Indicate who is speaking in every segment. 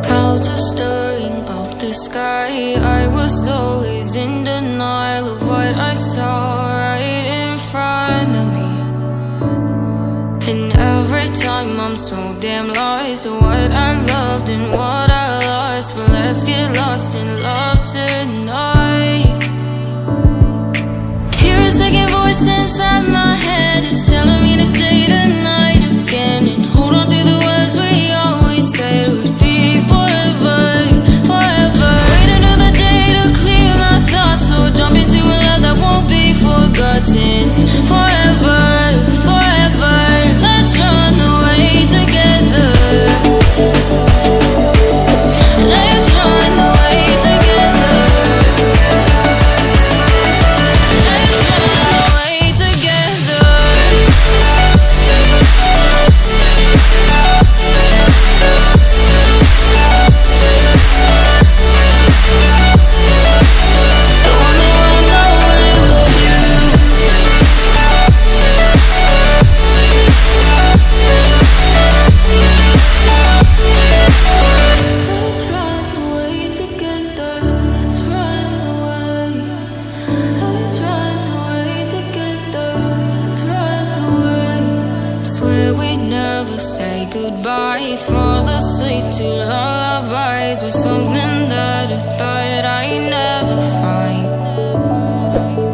Speaker 1: Clouds are stirring up the sky. I was always in denial of what I saw right in front of me. And every time I'm so damn lost to what I loved and what I lost. But let's get lost in love tonight. Hear a second voice inside my head. It's telling me to say the night again and hold on to the words we always said would be forever, forever. Wait another day to clear my thoughts, so jump into a love that won't be forgotten. Forever, forever. Let's run away together. Let's run away together. Let's run away together. Don't know I'm nowhere with you. Let's run away together. Let's run away. Let's run away together. Let's run away. Swear we'd never say goodbye. Fall asleep to lullabies with something that I thought I'd never find.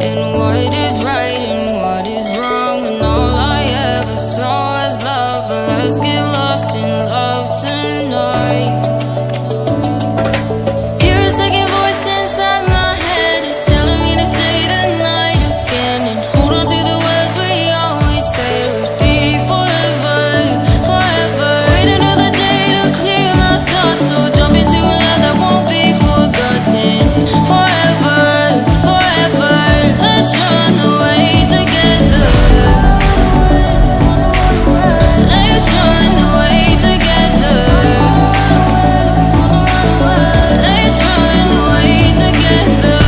Speaker 1: And what is right and what is wrong, and all I ever saw was love. But let's get lost in love tonight. Hear a second voice inside my head. It's telling me to say the night again and hold on to the words we always said would be forever, forever. Wait another day to clear my thoughts, so jump into a love that won't be forgotten. Forever, forever. Let's run away together. Let's run away together. Let's run away together.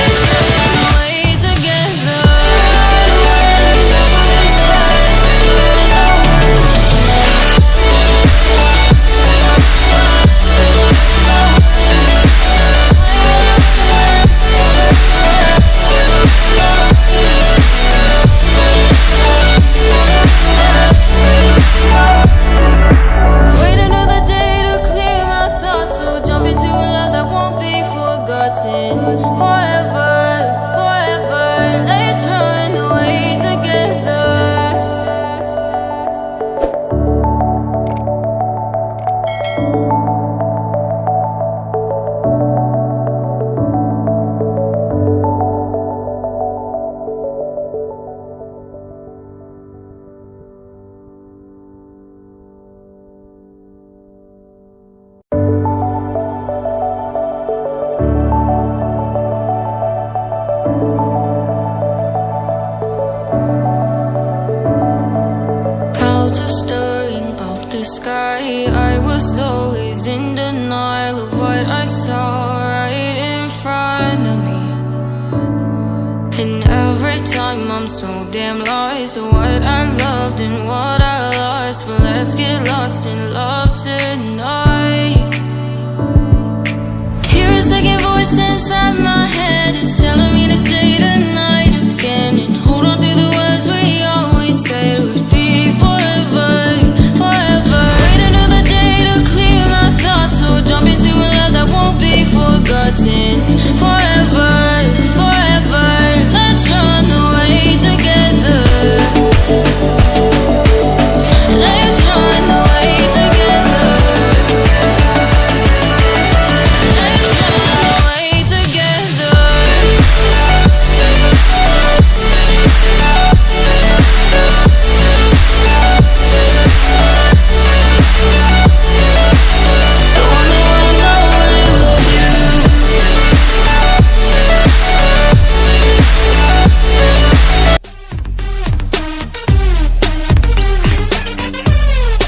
Speaker 1: Let's run away together. Wait another day to clear my thoughts, so jump into a love that won't be forgotten. Forever, forever. Let's run away together. Clouds are stirring up the sky. I was always in denial of what I saw right in front of me. And every time I'm so damn lost to what I loved and what I lost. But let's get lost in love